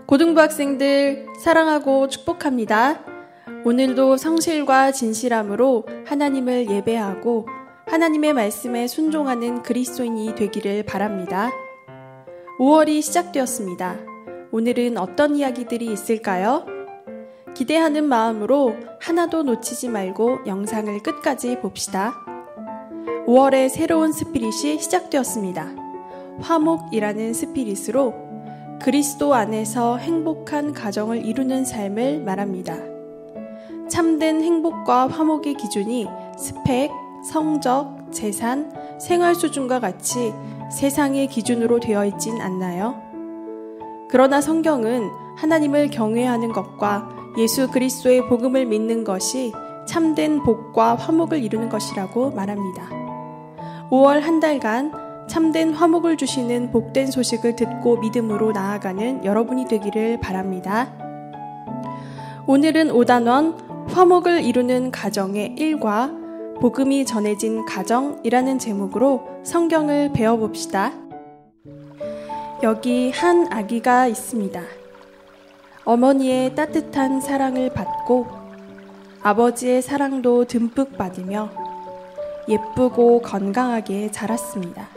고등부 학생들 사랑하고 축복합니다. 오늘도 성실과 진실함으로 하나님을 예배하고 하나님의 말씀에 순종하는 그리스도인이 되기를 바랍니다. 5월이 시작되었습니다. 오늘은 어떤 이야기들이 있을까요? 기대하는 마음으로 하나도 놓치지 말고 영상을 끝까지 봅시다. 5월의 새로운 스피릿이 시작되었습니다. 화목이라는 스피릿으로 그리스도 안에서 행복한 가정을 이루는 삶을 말합니다. 참된 행복과 화목의 기준이 스펙, 성적, 재산, 생활 수준과 같이 세상의 기준으로 되어 있진 않나요? 그러나 성경은 하나님을 경외하는 것과 예수 그리스도의 복음을 믿는 것이 참된 복과 화목을 이루는 것이라고 말합니다. 5월 한 달간 참된 화목을 주시는 복된 소식을 듣고 믿음으로 나아가는 여러분이 되기를 바랍니다. 오늘은 5단원 화목을 이루는 가정의 1과 복음이 전해진 가정이라는 제목으로 성경을 배워봅시다. 여기 한 아기가 있습니다. 어머니의 따뜻한 사랑을 받고 아버지의 사랑도 듬뿍 받으며 예쁘고 건강하게 자랐습니다.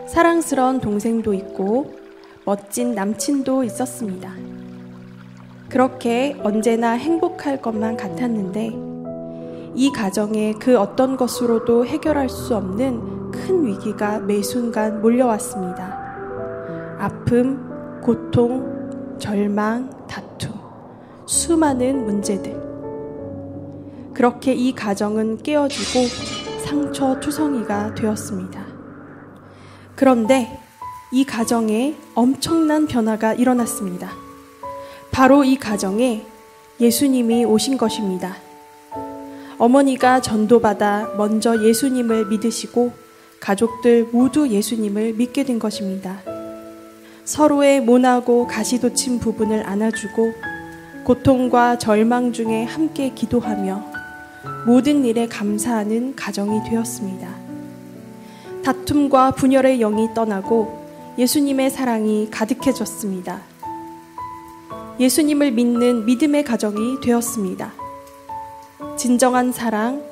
사랑스러운 동생도 있고 멋진 남친도 있었습니다. 그렇게 언제나 행복할 것만 같았는데 이 가정에 그 어떤 것으로도 해결할 수 없는 큰 위기가 매 순간 몰려왔습니다. 아픔, 고통, 절망, 다툼, 수많은 문제들. 그렇게 이 가정은 깨어지고 상처투성이가 되었습니다. 그런데 이 가정에 엄청난 변화가 일어났습니다. 바로 이 가정에 예수님이 오신 것입니다. 어머니가 전도받아 먼저 예수님을 믿으시고 가족들 모두 예수님을 믿게 된 것입니다. 서로의 모나고 가시돋친 부분을 안아주고 고통과 절망 중에 함께 기도하며 모든 일에 감사하는 가정이 되었습니다. 다툼과 분열의 영이 떠나고 예수님의 사랑이 가득해졌습니다. 예수님을 믿는 믿음의 가정이 되었습니다. 진정한 사랑,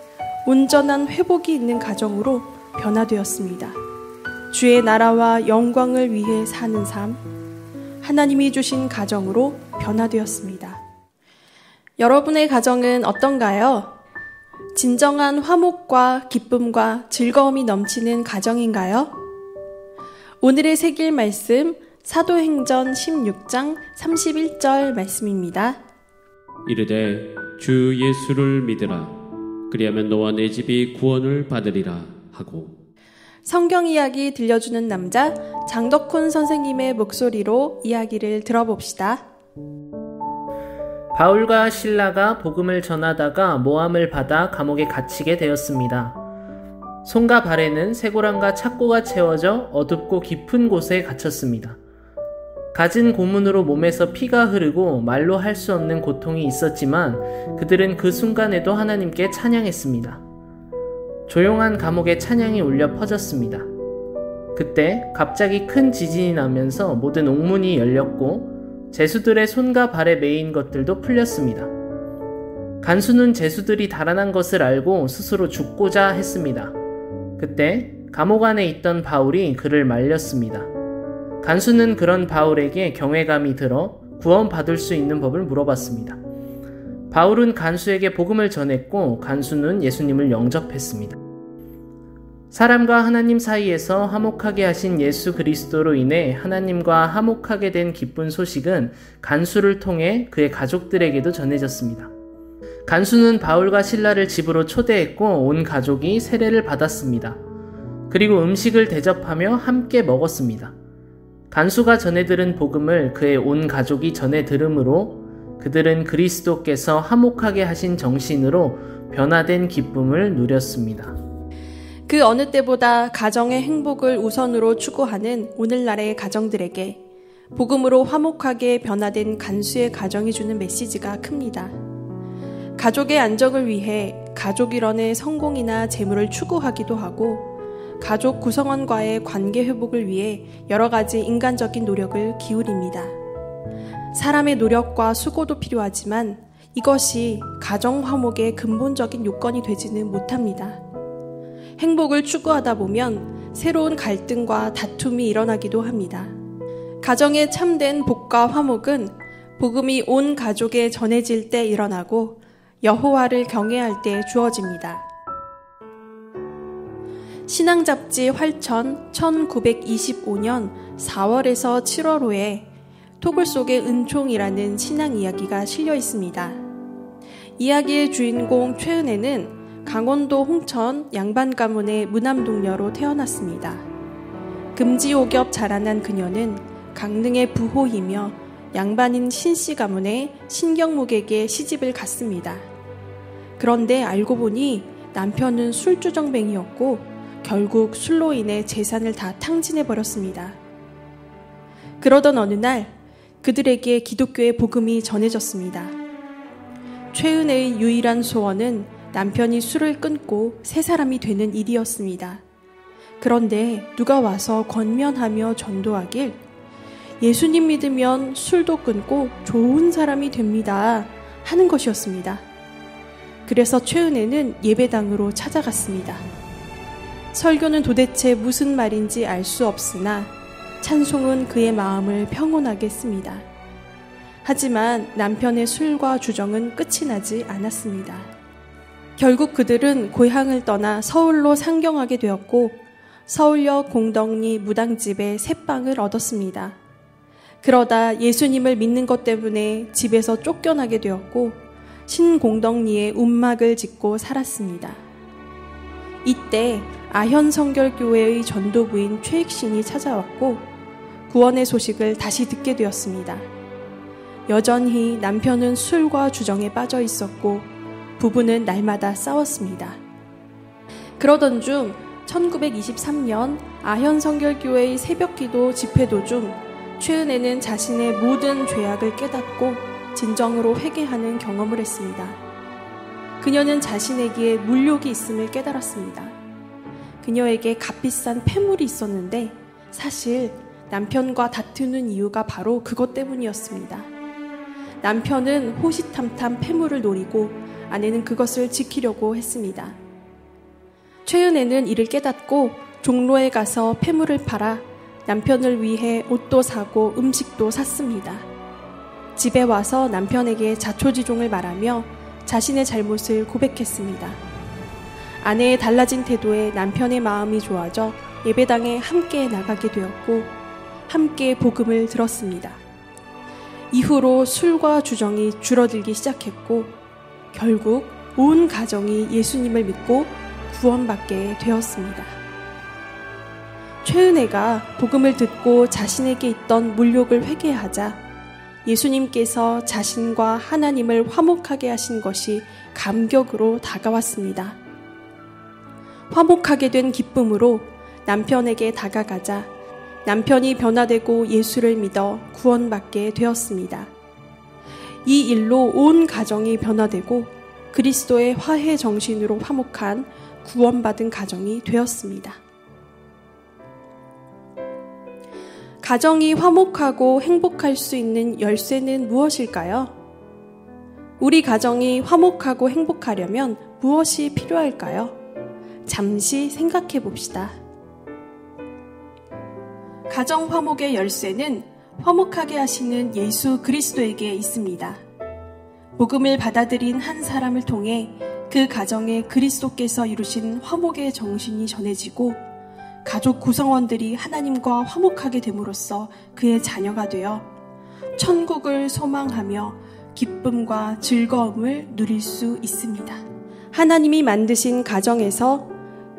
온전한 회복이 있는 가정으로 변화되었습니다. 주의 나라와 영광을 위해 사는 삶, 하나님이 주신 가정으로 변화되었습니다. 여러분의 가정은 어떤가요? 진정한 화목과 기쁨과 즐거움이 넘치는 가정인가요? 오늘의 새길 말씀 사도행전 16장 31절 말씀입니다. 이르되 주 예수를 믿으라. 그리하면 너와 내 집이 구원을 받으리라 하고. 성경 이야기 들려주는 남자 장덕훈 선생님의 목소리로 이야기를 들어봅시다. 바울과 실라가 복음을 전하다가 모함을 받아 감옥에 갇히게 되었습니다. 손과 발에는 쇠고랑과 착고가 채워져 어둡고 깊은 곳에 갇혔습니다. 갖은 고문으로 몸에서 피가 흐르고 말로 할 수 없는 고통이 있었지만 그들은 그 순간에도 하나님께 찬양했습니다. 조용한 감옥에 찬양이 울려 퍼졌습니다. 그때 갑자기 큰 지진이 나면서 모든 옥문이 열렸고 제수들의 손과 발에 매인 것들도 풀렸습니다. 간수는 제수들이 달아난 것을 알고 스스로 죽고자 했습니다. 그때 감옥 안에 있던 바울이 그를 말렸습니다. 간수는 그런 바울에게 경외감이 들어 구원받을 수 있는 법을 물어봤습니다. 바울은 간수에게 복음을 전했고 간수는 예수님을 영접했습니다. 사람과 하나님 사이에서 화목하게 하신 예수 그리스도로 인해 하나님과 화목하게 된 기쁜 소식은 간수를 통해 그의 가족들에게도 전해졌습니다. 간수는 바울과 실라를 집으로 초대했고 온 가족이 세례를 받았습니다. 그리고 음식을 대접하며 함께 먹었습니다. 간수가 전해 들은 복음을 그의 온 가족이 전해 들음으로 그들은 그리스도께서 화목하게 하신 정신으로 변화된 기쁨을 누렸습니다. 그 어느 때보다 가정의 행복을 우선으로 추구하는 오늘날의 가정들에게 복음으로 화목하게 변화된 간수의 가정이 주는 메시지가 큽니다. 가족의 안정을 위해 가족 일원의 성공이나 재물을 추구하기도 하고 가족 구성원과의 관계 회복을 위해 여러 가지 인간적인 노력을 기울입니다. 사람의 노력과 수고도 필요하지만 이것이 가정 화목의 근본적인 요건이 되지는 못합니다. 행복을 추구하다 보면 새로운 갈등과 다툼이 일어나기도 합니다. 가정의 참된 복과 화목은 복음이 온 가족에 전해질 때 일어나고 여호와를 경외할 때 주어집니다. 신앙잡지 활천 1925년 4월에서 7월호에 토굴 속의 은총이라는 신앙 이야기가 실려 있습니다. 이야기의 주인공 최은혜는 강원도 홍천 양반 가문의 무남동녀로 태어났습니다. 금지옥엽 자라난 그녀는 강릉의 부호이며 양반인 신씨 가문의 신경목에게 시집을 갔습니다. 그런데 알고 보니 남편은 술주정뱅이였고 결국 술로 인해 재산을 다 탕진해버렸습니다. 그러던 어느 날 그들에게 기독교의 복음이 전해졌습니다. 최은혜의 유일한 소원은 남편이 술을 끊고 새 사람이 되는 일이었습니다. 그런데 누가 와서 권면하며 전도하길 예수님 믿으면 술도 끊고 좋은 사람이 됩니다 하는 것이었습니다. 그래서 최은혜는 예배당으로 찾아갔습니다. 설교는 도대체 무슨 말인지 알 수 없으나 찬송은 그의 마음을 평온하게 했습니다. 하지만 남편의 술과 주정은 끝이 나지 않았습니다. 결국 그들은 고향을 떠나 서울로 상경하게 되었고 서울역 공덕리 무당집에 새방을 얻었습니다. 그러다 예수님을 믿는 것 때문에 집에서 쫓겨나게 되었고 신공덕리에 움막을 짓고 살았습니다. 이때 아현성결교회의 전도부인 최익신이 찾아왔고 구원의 소식을 다시 듣게 되었습니다. 여전히 남편은 술과 주정에 빠져 있었고 부부는 날마다 싸웠습니다. 그러던 중 1923년 아현성결교회의 새벽기도 집회도 중 최은혜는 자신의 모든 죄악을 깨닫고 진정으로 회개하는 경험을 했습니다. 그녀는 자신에게 물욕이 있음을 깨달았습니다. 그녀에게 값비싼 폐물이 있었는데 사실 남편과 다투는 이유가 바로 그것 때문이었습니다. 남편은 호시탐탐 폐물을 노리고 아내는 그것을 지키려고 했습니다. 최은혜는 이를 깨닫고 종로에 가서 폐물을 팔아 남편을 위해 옷도 사고 음식도 샀습니다. 집에 와서 남편에게 자초지종을 말하며 자신의 잘못을 고백했습니다. 아내의 달라진 태도에 남편의 마음이 좋아져 예배당에 함께 나가게 되었고 함께 복음을 들었습니다. 이후로 술과 주정이 줄어들기 시작했고 결국 온 가정이 예수님을 믿고 구원받게 되었습니다. 최은혜가 복음을 듣고 자신에게 있던 물욕을 회개하자 예수님께서 자신과 하나님을 화목하게 하신 것이 감격으로 다가왔습니다. 화목하게 된 기쁨으로 남편에게 다가가자 남편이 변화되고 예수를 믿어 구원받게 되었습니다. 이 일로 온 가정이 변화되고 그리스도의 화해 정신으로 화목한 구원받은 가정이 되었습니다. 가정이 화목하고 행복할 수 있는 열쇠는 무엇일까요? 우리 가정이 화목하고 행복하려면 무엇이 필요할까요? 잠시 생각해 봅시다. 가정 화목의 열쇠는 화목하게 하시는 예수 그리스도에게 있습니다. 복음을 받아들인 한 사람을 통해 그 가정에 그리스도께서 이루신 화목의 정신이 전해지고 가족 구성원들이 하나님과 화목하게 됨으로써 그의 자녀가 되어 천국을 소망하며 기쁨과 즐거움을 누릴 수 있습니다. 하나님이 만드신 가정에서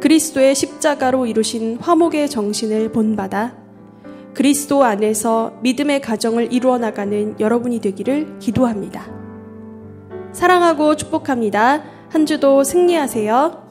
그리스도의 십자가로 이루신 화목의 정신을 본받아 그리스도 안에서 믿음의 가정을 이루어 나가는 여러분이 되기를 기도합니다. 사랑하고 축복합니다. 한 주도 승리하세요.